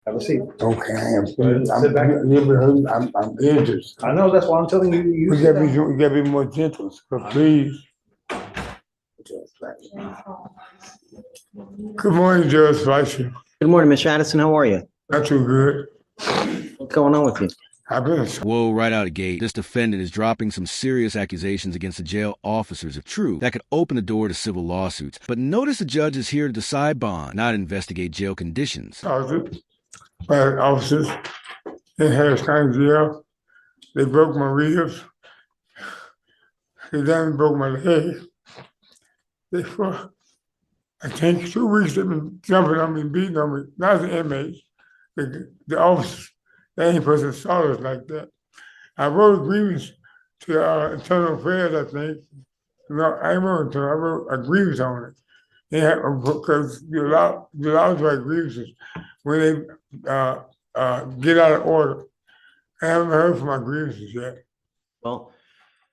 Have a seat. Okay, I am. Sit back. I'm injured. I know, that's why I'm telling you. You gotta be more gentle, so please. Good morning, Judge Fleischer. Good morning, Mr. Addison. How are you? Not too good. What's going on with you? I've been. Whoa, right out of the gate. This defendant is dropping some serious accusations against the jail officers, if true, that could open the door to civil lawsuits. But notice the judge is here to decide bond, not investigate jail conditions. By officers in Harris County Jail. They broke my ribs. They then broke my leg. For, I think 2 weeks they've been jumping on me, beating on me, not the inmates, the officers. They ain't supposed to assault us like that. I wrote a grievance to Internal Affairs, I think. No, I wrote internal, I wrote a grievance on it. They have, because the law write grievances when they get out of order. I haven't heard from my grievances yet. Well,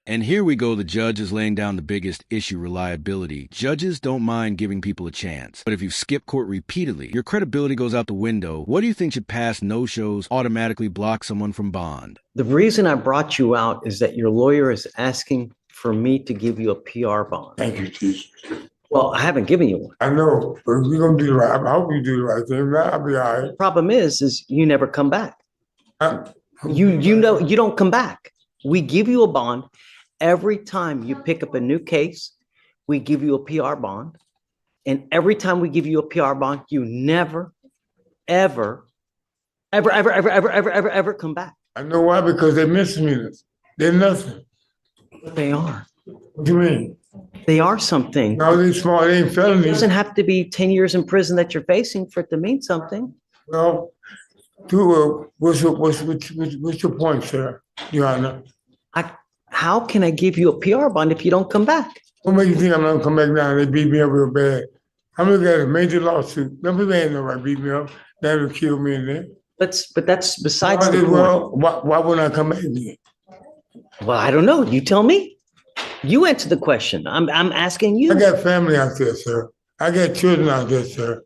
and here we go, the judge is laying down the biggest issue, reliability. Judges don't mind giving people a chance. But if you skip court repeatedly, your credibility goes out the window. What do you think should pass no-shows automatically block someone from bond? the reason I brought you out is that your lawyer is asking for me to give you a PR bond. Thank you, Jesus. Well, I haven't given you one. I know, but we're going to do the right. I hope you do the right thing. I'll be all right. The problem is you never come back. You know, you don't come back. We give you a bond. Every time you pick up a new case, we give you a PR bond. And every time we give you a PR bond, you never, ever come back. I know why, because they're misdemeanors. They're nothing. They are. What do you mean? They are something. No, they're small. They ain't It felonies. doesn't have to be 10 years in prison that you're facing for it to mean something. Well, what's your point, sir, Your Honor? How can I give you a PR bond if you don't come back? What makes you think I'm gonna come back now? They beat me up real bad. I'm looking at a major lawsuit. Them people ain't nobody beat me up. That would kill me in there. But that's besides the point. Well, why wouldn't I come back again? Well, I don't know. You tell me. You answer the question. I'm asking you. I got family out there, sir. I got children out there, sir.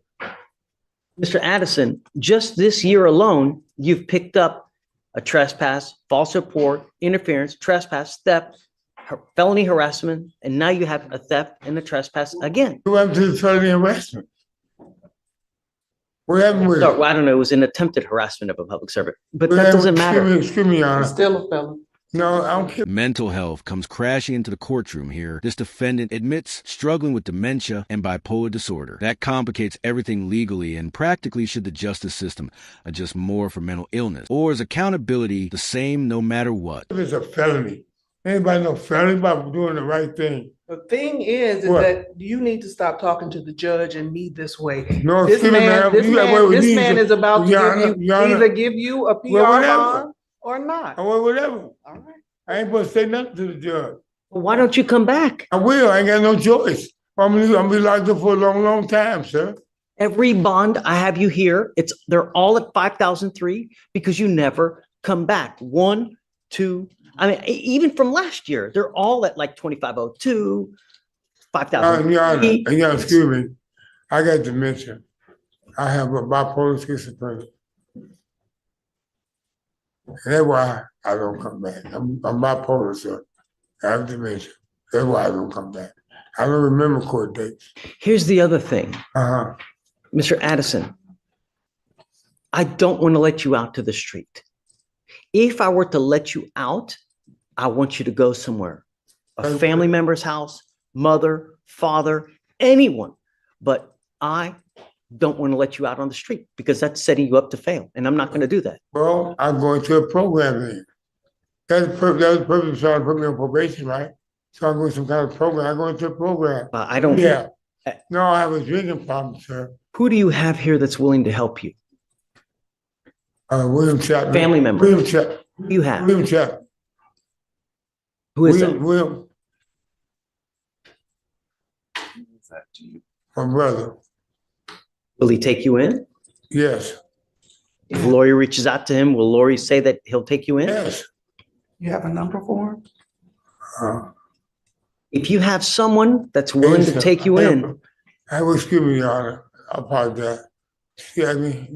Mr. Addison, just this year alone, you've picked up a trespass, false report, interference, trespass, theft, felony harassment, and now you have a theft and a trespass again. What happened to the felony harassment? What happened with it? So, I don't know. It was an attempted harassment of a public servant, but that doesn't matter. Excuse me, Your Honor. Still a felon. No, I don't care. Mental health comes crashing into the courtroom here. This defendant admits struggling with dementia and bipolar disorder. That complicates everything legally, and practically should the justice system adjust more for mental illness? Or is accountability the same no matter what? If it's a felony, anybody know felony about doing the right thing? The thing is that you need to stop talking to the judge and me this way. No, This man is about to either give you a PR bond or not. Or whatever. All right. I ain't supposed to say nothing to the judge. Well, why don't you come back? I will. I ain't got no choice. I'm gonna be locked up for a long, long time, sir. Every bond I have you here, they're all at 5,003 because you never come back. 1, 2. I mean, even from last year, they're all at like 2,502, 5,000. Your Honor, excuse me. I got dementia. I have a bipolar schizophrenia. And that's why I don't come back. I'm bipolar, sir. I have dementia. That's why I don't come back. I don't remember court dates. Here's the other thing. Uh-huh. Mr. Addison, I don't want to let you out to the street. If I were to let you out, I want you to go somewhere. A family member's house, mother, father, anyone. But I don't want to let you out on the street because that's setting you up to fail. And I'm not going to do that. Well, I'm going to a program then. That was the purpose of trying to put me on probation, right? So I'm going to some kind of program. I'm going to a program. I don't. Yeah. No, I have a drinking problem, sir. Who do you have here that's willing to help you? William Chapman. Family member. William Chapman. Who do you have? William Chapman. Who is that? William. My brother. Will he take you in? Yes. If Lori reaches out to him, will Lori say that he'll take you in? Yes. You have a number for him? If you have someone that's willing to take you in. Excuse me, Your Honor. I apologize. Yeah, I mean,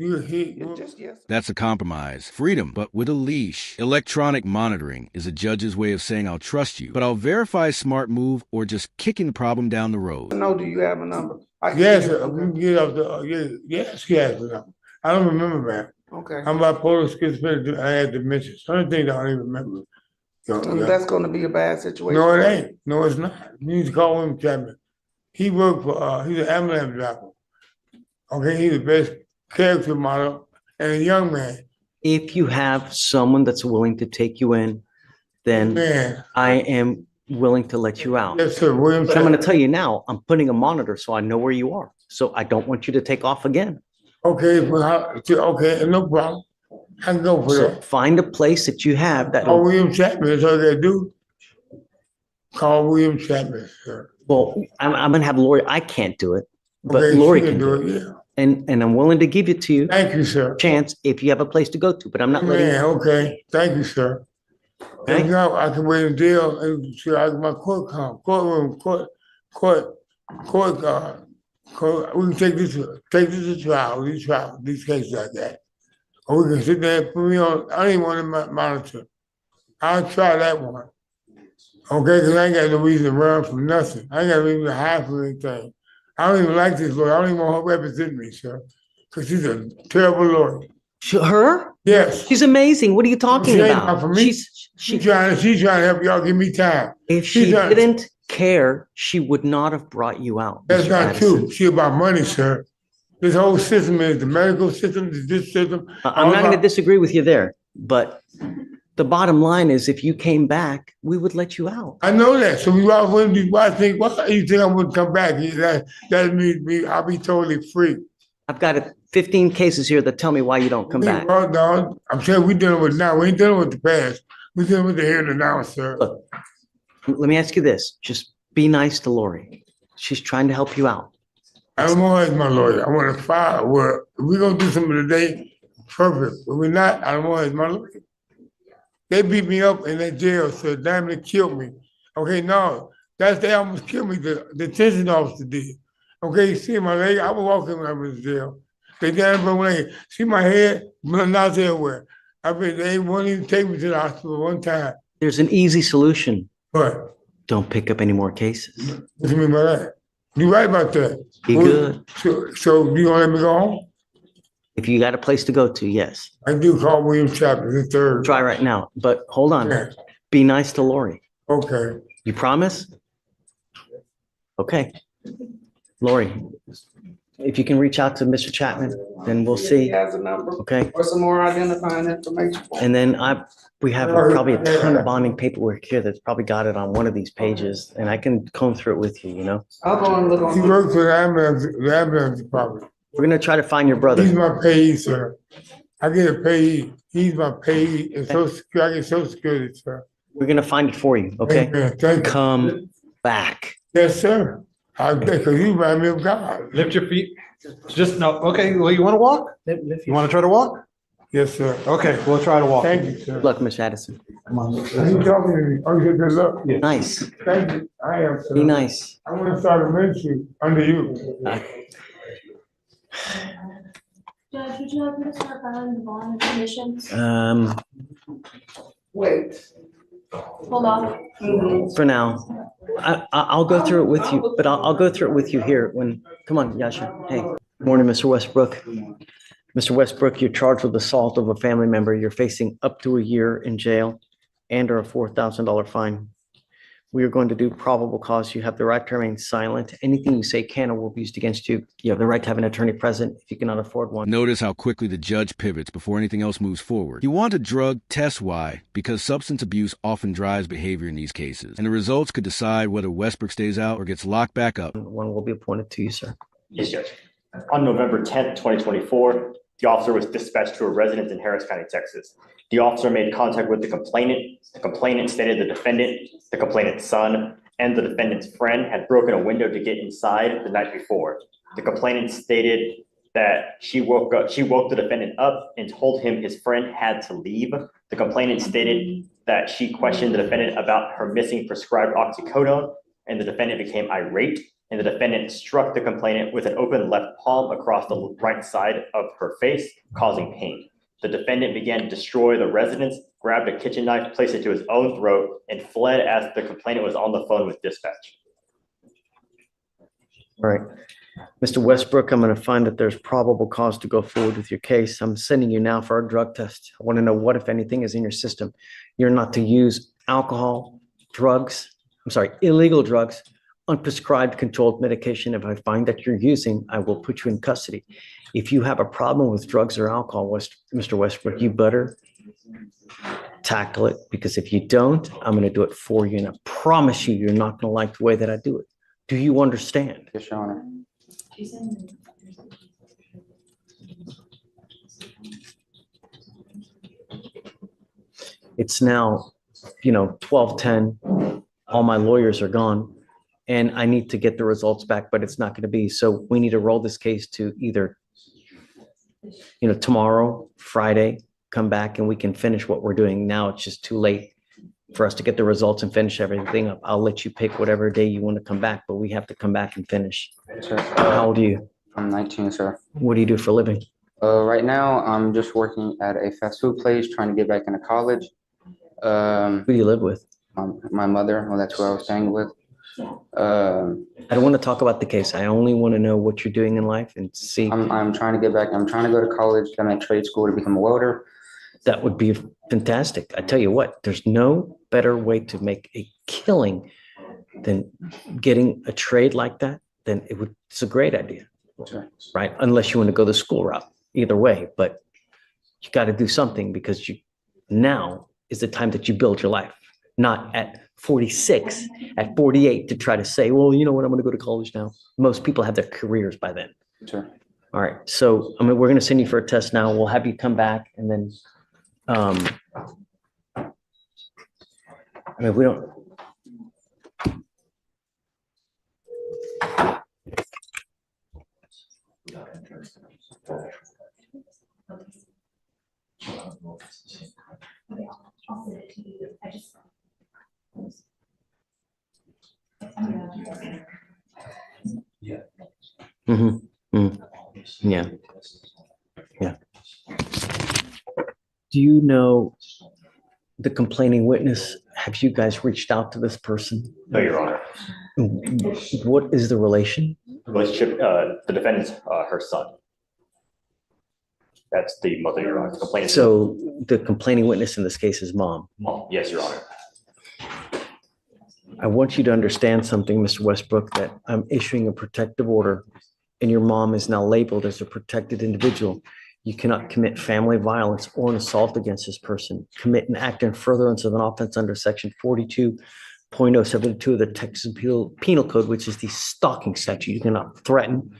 Yes. That's a compromise. Freedom, but with a leash. Electronic monitoring is a judge's way of saying I'll trust you, but I'll verify smart move or just kicking the problem down the road. No, do you have a number? yes, we can get off the, yes, he has a number. I don't remember, man. Okay. I'm bipolar schizophrenic. I had dementia. Certain things I don't even remember. That's going to be a bad situation. No, it ain't. No, it's not. You need to call him Chapman. He worked for, he's an ambulance driver. Okay, he's the best character model and a young man. If you have someone that's willing to take you in, then Man, I am willing to let you out. yes, sir. William But I'm going to Chapman. tell you now, I'm putting a monitor so I know where you are. So I don't want you to take off again. Okay, okay, no problem. I can go for So that. find a place that you have that. Call William Chapman. That's all they do. Call William Chapman, sir. Well, I'm going to have Lori. I can't do it, but Okay, Lori she can do it. Yeah. And I'm willing to give it to you. Thank you, sir. Chance if you have a place to go to, but I'm not letting Man, you. okay. Thank you, sir. Okay? If not, I can wait in jail and see I get my courtroom, we can take this to trial, these cases like that. Or we can sit there and put me on, I don't even want to monitor. I'll try that one. Okay, because I ain't got no reason to run from nothing. I ain't got no reason to hide from anything. I don't even like this lawyer. I don't even want her to represent me, sir. Because she's a terrible lawyer. Her? Yes. She's amazing. What are you talking She ain't about? not for me. She's trying to help y'all give me time. If she didn't care, she would not have brought you out. That's Mr. not Addison. true. She about money, sir. This whole system is the medical system, this system. I'm not going to disagree with you there, but the bottom line is if you came back, we would let you out. I know that. So why you think I wouldn't come back? That means I'll be totally free. I've got 15 cases here that tell me why you don't come back. Well, no, I'm saying we're dealing with now. We ain't dealing with the past. We're dealing with the here and the now, sir. Look, let me ask you this. Just be nice to Lori. She's trying to help you out. I don't want her as my lawyer. I want to file. Well, if we're going to do something today, perfect. But we're not. I don't want her as my lawyer. They beat me up in that jail, so damn, they killed me. Okay, no, they almost killed me. The detention officer did. Okay, you see my leg? I was walking when I was in jail. They damn broke my leg. See my head? Not everywhere. I mean, they won't even take me to the hospital one time. There's an easy solution. What? Don't pick up any more cases. What do you mean by that? You're right about that. Be good. So you gonna let me go home? If you got a place to go to, yes. I do call William Chapman the third. Try right now, but hold on. Yeah. Be nice to Lori. Okay. You promise? Okay. Lori, if you can reach out to Mr. Chapman, then we'll He see. has a number Okay. or some more identifying information. And then we have probably a ton of bonding paperwork here that's probably got it on one of these pages, and I can comb through it with you, you know? I'll go and look He on. works for the ambulance department. We're gonna try to find your He's brother. my payee, sir. I get a payee. He's my payee and Social Security. I get Social Security, sir. We're gonna find it for you, okay? Amen. Thank you. Come back. Yes, sir. Because you remind me of God. Lift your feet. Just no. Okay. Well, you want to walk? You want to try to walk? Yes, sir. Okay. We'll try to walk. Thank you, sir. Good luck, Miss Addison. You talking to me? Oh, you said good luck. Yeah. Nice. Thank you. I am, sir. Be nice. I want to start a ministry under you. Judge, would you like me to start filing the bond information? Wait. Hold on. For now, I'll go through it with you, but I'll go through it with you here come on, Yasha. Hey, morning, Mr. Westbrook. Mr. Westbrook, you're charged with assault of a family member. You're facing up to a year in jail and or a $4,000 fine. We are going to do probable cause. You have the right to remain silent. Anything you say can or will be used against you. You have the right to have an attorney present if you cannot afford one. Notice how quickly the judge pivots before anything else moves forward. You want a drug, test why, because substance abuse often drives behavior in these cases, and the results could decide whether Westbrook stays out or gets locked back up. One will be appointed to you, sir. Yes, Judge. On November 10th, 2024, the officer was dispatched to a residence in Harris County, Texas. The officer made contact with the complainant. The complainant stated the defendant, the complainant's son, and the defendant's friend had broken a window to get inside the night before. The complainant stated that she woke the defendant up and told him his friend had to leave. The complainant stated that she questioned the defendant about her missing prescribed oxycodone, and the defendant became irate. and the defendant struck the complainant with an open left palm across the right side of her face, causing pain. The defendant began to destroy the residence, grabbed a kitchen knife, placed it to his own throat, and fled as the complainant was on the phone with dispatch. All right. Mr. Westbrook, I'm going to find that there's probable cause to go forward with your case. I'm sending you now for a drug test. I want to know what, if anything, is in your system. You're not to use alcohol, illegal drugs, unprescribed controlled medication. If I find that you're using, I will put you in custody. If you have a problem with drugs or alcohol, Mr. Westbrook, you better tackle it, because if you don't, I'm going to do it for you. And I promise you, you're not going to like the way that I do it. Do you understand? Yes, Your Honor. It's now, 12:10. All my lawyers are gone and I need to get the results back, but it's not going to be. So we need to roll this case to either, tomorrow, Friday, come back and we can finish what we're doing. Now it's just too late for us to get the results and finish everything up. I'll let you pick whatever day you want to come back, but we have to come back and finish. Sir, How old are you? I'm 19, sir. What do you do for a living? Right now, I'm just working at a fast food place, trying to get back into college. Who do you live with? My mother, well, that's who I was staying with. I don't want to talk about the case. I only want to know what you're doing in life and see. I'm trying to get back. I'm trying to go to college. I'm at trade school to become a welder. That would be fantastic. I tell you what, there's no better way to make a killing than getting a trade like that. Then it's a great idea, Sure. right? Unless you want to go the school route. Either way, but you got to do something, because now is the time that you build your life, not at 46, at 48 to try to say, well, you know what, I'm going to go to college now. Most people have their careers by then. Sure. All right. So, we're going to send you for a test now. We'll have you come back and then, we don't. Yeah. Yeah. Do you know the complaining witness? Have you guys reached out to this person? No, Your Honor. What is the relation? Relationship, the defendant's her son. That's the mother, Your Honor. The complainant. So the complaining witness in this case is mom. Mom, yes, Your Honor. I want you to understand something, Mr. Westbrook, that I'm issuing a protective order and your mom is now labeled as a protected individual. You cannot commit family violence or an assault against this person, commit an act in furtherance of an offense under section 42.072 of the Texas Penal Code, which is the stalking statute. You cannot threaten,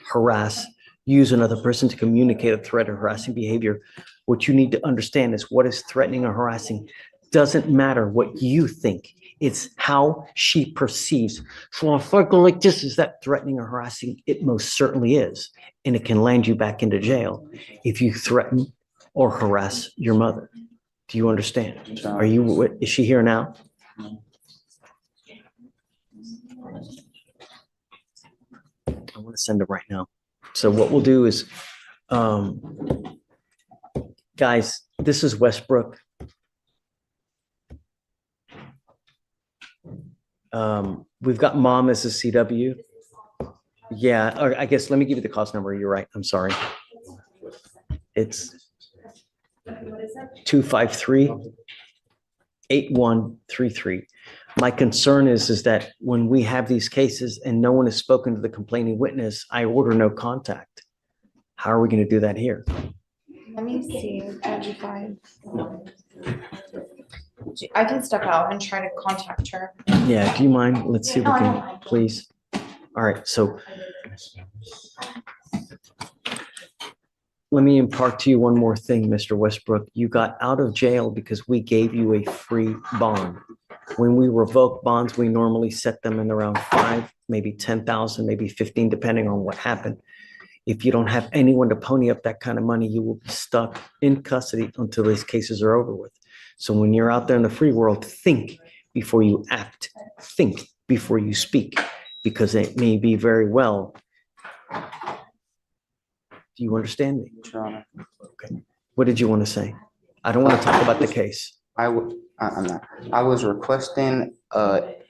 harass, use another person to communicate a threat or harassing behavior. What you need to understand is what is threatening or harassing doesn't matter what you think. It's how she perceives. So if I go like this, is that threatening or harassing? It most certainly is. And it can land you back into jail if you threaten or harass your mother. Do you understand? Is she here now? I want to send her right now. So what we'll do is, guys, this is Westbrook. We've got mom as a CW. Yeah, or I guess let me give you the cost number. You're right. I'm sorry. It's 253-8133. My concern is that when we have these cases and no one has spoken to the complaining witness, I order no contact. How are we going to do that here? Let me see. I can step out and try to contact her. Yeah, do you mind? Let's see if we can, please. All right, so let me impart to you one more thing, Mr. Westbrook. You got out of jail because we gave you a free bond. When we revoke bonds, we normally set them in around 5, maybe 10,000, maybe 15, depending on what happened. If you don't have anyone to pony up that kind of money, you will be stuck in custody until these cases are over with. So when you're out there in the free world, think before you act. Think before you speak. because it may be very well. Do you understand me? Your Honor. Okay. What did you want to say? I don't want to talk about the case. I'm not. I was requesting,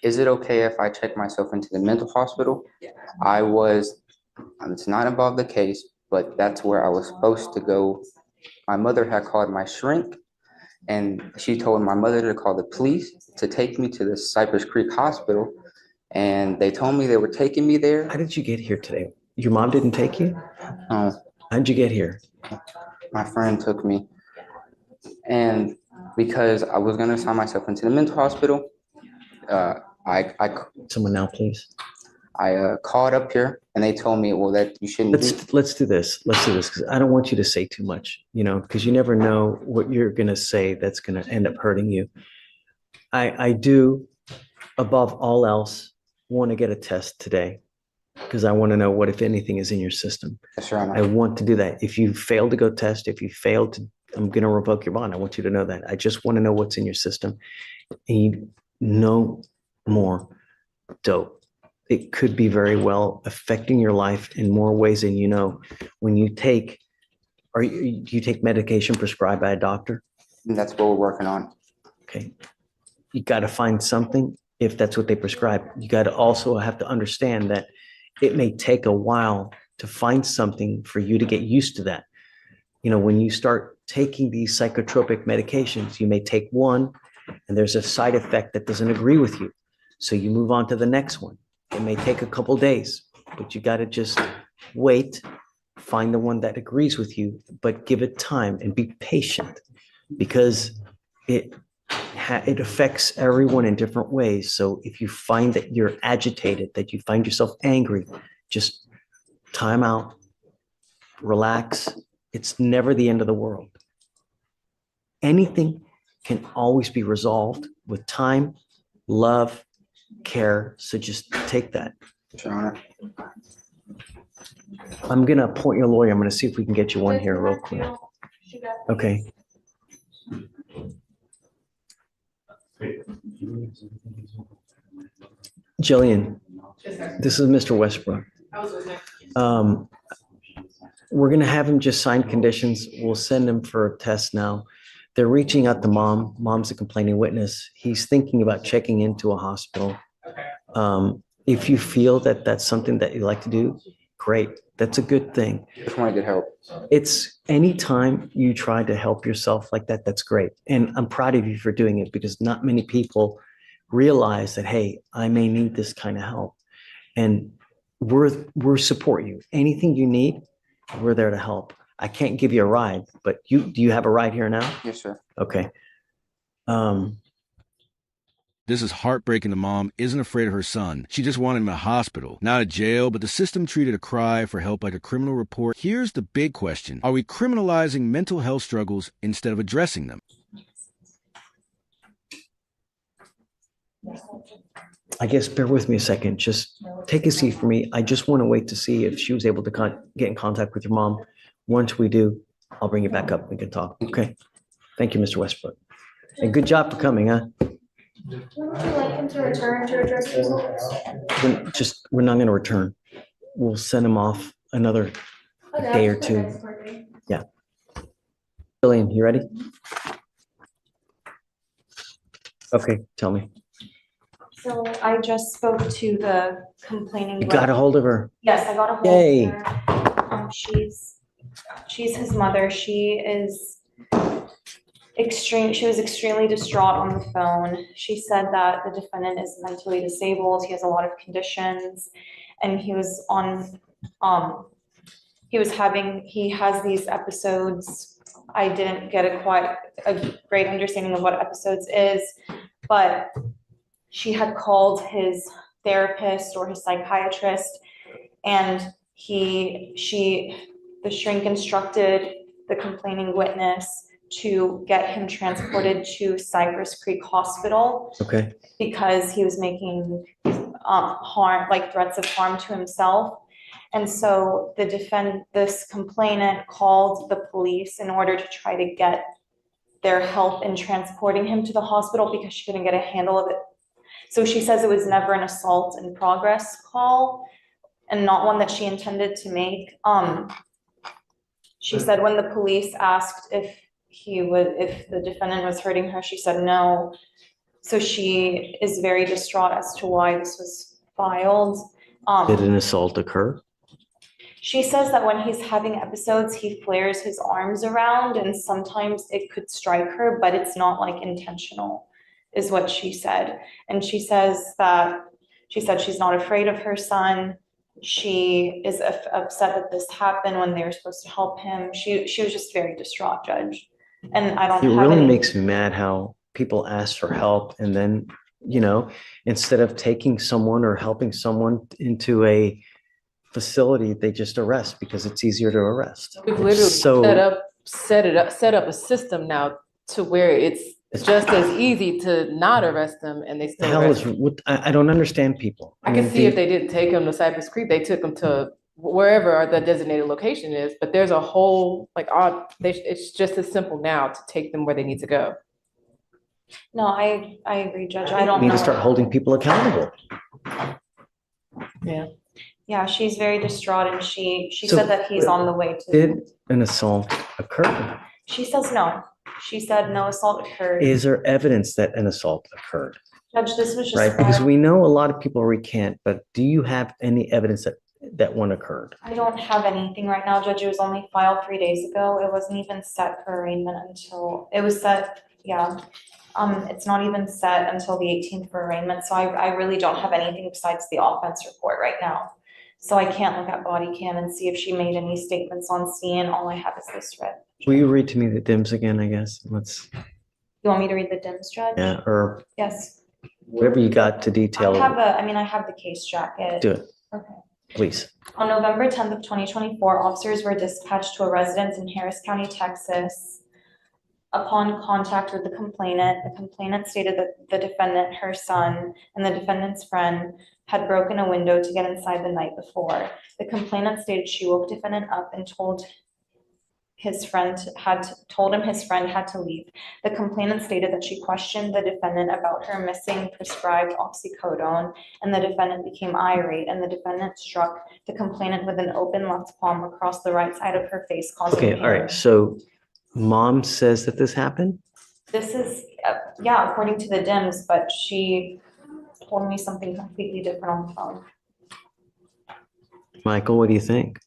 is it okay if I check myself into the mental hospital? It's not above the case, but that's where I was supposed to go. My mother had called my shrink, and she told my mother to call the police to take me to the Cypress Creek Hospital. And they told me they were taking me there. How did you get here today? Your mom didn't take you? No, How'd you get here? my friend took me. And because I was gonna sign myself into the mental hospital, I Someone now, please. called up here and they told me, well, that you shouldn't be. Let's do this. Let's do this because I don't want you to say too much, because you never know what you're going to say that's going to end up hurting you. I do, above all else, want to get a test today because I want to know what, if anything, is in your system. Yes, Your Honor. I want to do that. If you fail to go test, if you fail to, I'm going to revoke your bond. I want you to know that. I just want to know what's in your system. And you no more dope. It could be very well affecting your life in more ways than you know. When you take, do you take medication prescribed by a doctor? And that's what we're working on. Okay. You got to find something if that's what they prescribe. You got to also have to understand that it may take a while to find something for you to get used to that. When you start taking these psychotropic medications, you may take one and there's a side effect that doesn't agree with you. So you move on to the next one. It may take a couple days, but you got to just wait, find the one that agrees with you, but give it time and be patient because it affects everyone in different ways. So if you find that you're agitated, that you find yourself angry, just time out, relax. It's never the end of the world. Anything can always be resolved with time, love, care. So just take that. Your Honor. I'm going to appoint your lawyer. I'm going to see if we can get you one here real quick. Okay. Jillian, this is Mr. Westbrook. We're going to have him just sign conditions. We'll send him for a test now. They're reaching out to mom. Mom's a complaining witness. He's thinking about checking into a hospital. If you feel that that's something that you like to do, great. That's a good thing. Just want to get help. It's anytime you try to help yourself like that, that's great. And I'm proud of you for doing it because not many people realize that, hey, I may need this kind of help. And we're support you. Anything you need, we're there to help. I can't give you a ride, but do you have a ride here now? Yes, sir. Okay. This is heartbreaking. The mom isn't afraid of her son. She just wanted him in a hospital, not a jail, but the system treated a cry for help like a criminal report. Here's the big question. Are we criminalizing mental health struggles instead of addressing them? I guess bear with me a second. Just take a seat for me. I just want to wait to see if she was able to get in contact with your mom. Once we do, I'll bring you back up. We can talk. Okay. Thank you, Mr. Westbrook. And good job for coming, huh? Would you like him to return to address results? We're not going to return. We'll send him off another day or two. Yeah. Jillian, you ready? Okay, tell me. So I just spoke to the complaining. You got a hold of her? Yes, I got a hold Yay. of her. She's his mother. She was extremely distraught on the phone. She said that the defendant is mentally disabled. He has a lot of conditions and he has these episodes. I didn't get quite a great understanding of what episodes is, but she had called his therapist or his psychiatrist and the shrink instructed the complaining witness to get him transported to Cypress Creek Hospital. Okay. Because he was making harm, like threats of harm to himself. And so this complainant called the police in order to try to get their help in transporting him to the hospital because she couldn't get a handle of it. So she says it was never an assault in progress call and not one that she intended to make. She said when the police asked if the defendant was hurting her, she said no. So she is very distraught as to why this was filed. Did an assault occur? She says that when he's having episodes, he flares his arms around and sometimes it could strike her, but it's not like intentional, is what she said. And she said she's not afraid of her son. She is upset that this happened when they were supposed to help him. She was just very distraught, Judge. And I don't It have really any. makes me mad how people ask for help and then, instead of taking someone or helping someone into a facility, they just arrest because it's easier to arrest. We've literally So set up a system now to where it's just as easy to not arrest them and they the still hell arrest is them. what I don't understand people. I can mean, see if they didn't take them to Cypress Creek, they took them to wherever the designated location is, but there's a whole, it's just as simple now to take them where they need to go. No, I agree, Judge. I don't need know. to start holding people accountable. Yeah, she's very distraught and she So, said that he's on the way to. Did an assault occur? She says no. She said no assault occurred. Is there evidence that an assault occurred? Judge, this was just. Right, because we know a lot of people recant, but do you have any evidence that one occurred? I don't have anything right now, Judge. It was only filed 3 days ago. It wasn't even set for arraignment until, it was set, yeah. It's not even set until the 18th for arraignment, so I really don't have anything besides the offense report right now. So I can't look at body cam and see if she made any statements on scene. All I have is this read. Will you read to me the DIMS again, I guess? You want me to read the DIMS, Judge? Yeah, or Yes. whatever you got to detail. I have the case jacket. Do it, Okay. please. On November 10th of 2024, officers were dispatched to a residence in Harris County, Texas. Upon contact with the complainant stated that the defendant, her son, and the defendant's friend had broken a window to get inside the night before. The complainant stated she woke defendant up and told him his friend had to leave. The complainant stated that she questioned the defendant about her missing prescribed oxycodone, and the defendant became irate, and the defendant struck the complainant with an open left palm across the right side of her face, causing Okay, pain. all right, so mom says that this happened? This is, yeah, according to the DIMS, but she told me something completely different on the phone. Michael, what do you think?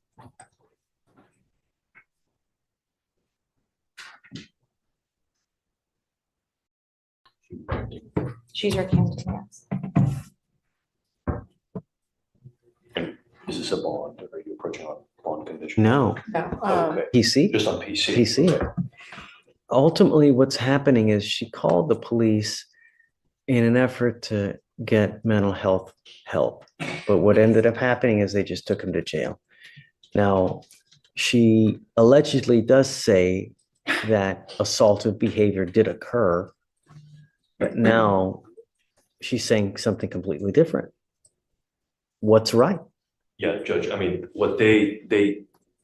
She's recanted, yes. Is this a bond? Are you approaching on bond condition? No, Okay, PC? just on PC. PC. Ultimately, what's happening is she called the police in an effort to get mental health help. But what ended up happening is they just took him to jail. Now, she allegedly does say that assaultive behavior did occur, but now she's saying something completely different. What's right? Yeah, Judge, I mean, what they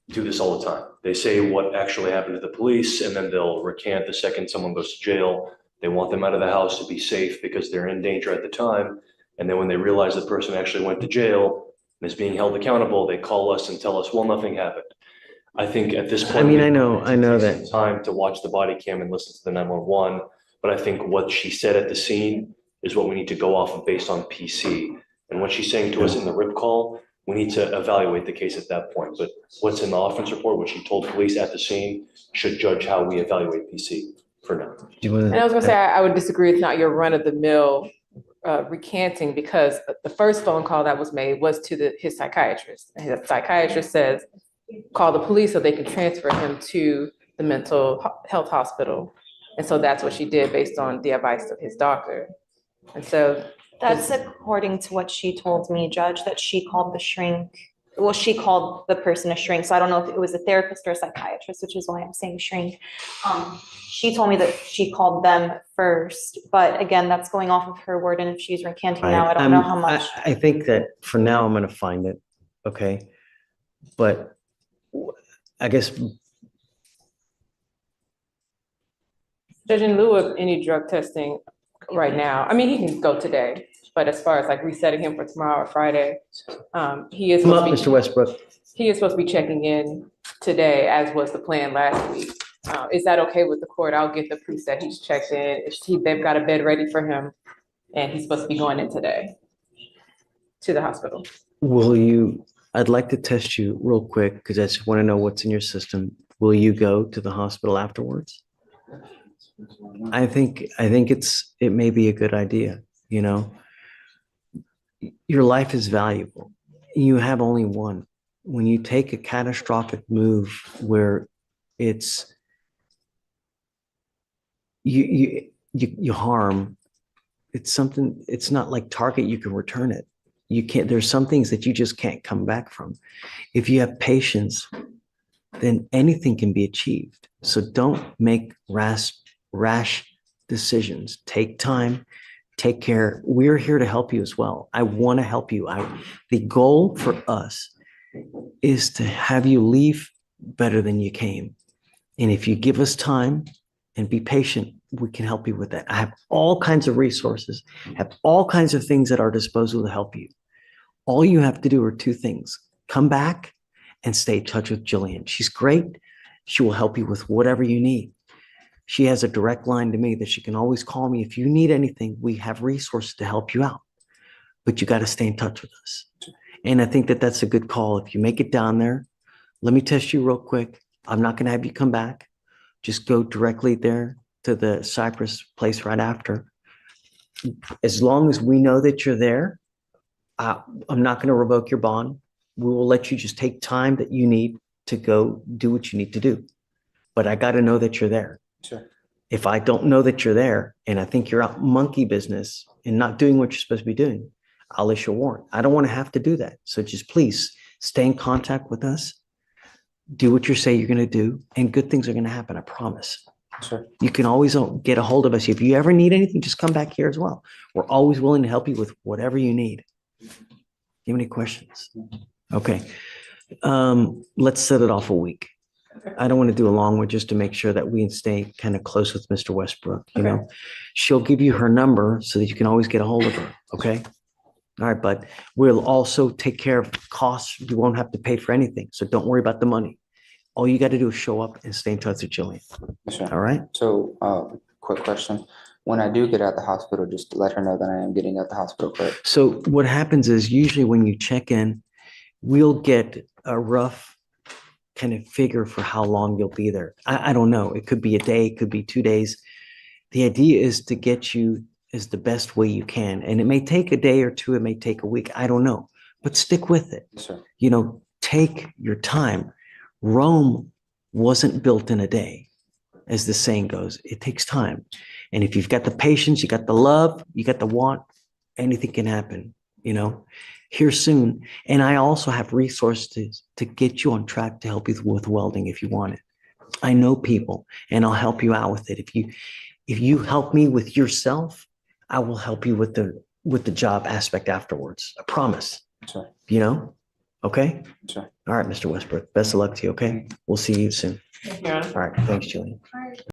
do this all the time. They say what actually happened to the police, and then they'll recant the second someone goes to jail. They want them out of the house to be safe because they're in danger at the time. And then when they realize the person actually went to jail and is being held accountable, they call us and tell us, well, nothing happened. I think at this point, I mean, I know that. Time to watch the body cam and listen to the 911. But I think what she said at the scene is what we need to go off of based on PC. And what she's saying to us in the RIP call, we need to evaluate the case at that point. But what's in the offense report, what she told police at the scene, should judge how we evaluate PC for now. And I was gonna say, I would disagree. It's not your run of the mill recanting, because the first phone call that was made was to his psychiatrist. And his psychiatrist says, call the police so they can transfer him to the mental health hospital. And so that's what she did based on the advice of his doctor. And so that's according to what she told me, Judge, that she called the shrink. Well, she called the person a shrink. So I don't know if it was a therapist or a psychiatrist, which is why I'm saying shrink. She told me that she called them first, but again, that's going off of her word. And if she's recanting now, I don't know how much. I think that for now, I'm going to find it. Okay. But I guess. Judge, in lieu of any drug testing right now, I mean, he can go today. But as far as like resetting him for tomorrow or Friday, he is Come up, supposed to Mr. Westbrook. he is supposed to be checking in today, as was the plan last week. Is that okay with the court? I'll get the proof that he's checked in. They've got a bed ready for him, and he's supposed to be going in today to the hospital. I'd like to test you real quick because I just want to know what's in your system. Will you go to the hospital afterwards? I think it may be a good idea, you know. Your life is valuable. You have only one. When you take a catastrophic move where it's you harm, it's something, it's not like Target, you can return it. You can't, there's some things that you just can't come back from. If you have patience, then anything can be achieved. So don't make rash decisions. Take time, take care. We're here to help you as well. I want to help you. The goal for us is to have you leave better than you came. And if you give us time and be patient, we can help you with that. I have all kinds of resources, have all kinds of things at our disposal to help you. All you have to do are two things: come back and stay in touch with Jillian. She's great. She will help you with whatever you need. She has a direct line to me that she can always call me. If you need anything, we have resources to help you out, but you got to stay in touch with us. And I think that that's a good call. If you make it down there, let me test you real quick. I'm not going to have you come back. Just go directly there to the Cypress place right after. As long as we know that you're there, I'm not going to revoke your bond. We will let you just take time that you need to go do what you need to do. But I got to know that you're there. Sure. If I don't know that you're there and I think you're out monkey business and not doing what you're supposed to be doing, I'll issue a warrant. I don't want to have to do that. So just please stay in contact with us. Do what you say you're going to do, and good things are going to happen. I promise. Sure. You can always get a hold of us. If you ever need anything, just come back here as well. We're always willing to help you with whatever you need. Do you have any questions? Okay. Let's set it off a week. I don't want to do a long one just to make sure that we stay kind of close with Mr. Westbrook. You know, she'll give you her number so that you can always get a hold of her. Okay. All right. But we'll also take care of costs. You won't have to pay for anything. So don't worry about the money. All you got to do is show up and stay in touch with Jillian. Sure. All right. So, quick question. When I do get out the hospital, just let her know that I am getting out the hospital, correct? So what happens is usually when you check in, we'll get a rough kind of figure for how long you'll be there. I don't know. It could be a day, it could be 2 days. The idea is to get you as the best way you can. And it may take a day or two, it may take a week. I don't know, but stick with it. Yes, sir. You know, take your time. Rome wasn't built in a day, as the saying goes. It takes time. And if you've got the patience, you got the love, you got the want, anything can happen, you know, here soon. And I also have resources to get you on track to help you with welding if you want it. I know people and I'll help you out with it. If you help me with yourself, I will help you with the job aspect afterwards. I promise. Sure. You know? Okay? Sure. All right, Mr. Westbrook. Best of luck to you, okay? We'll see you soon. Thank you, Your Honor. All right. Thanks, Jillian.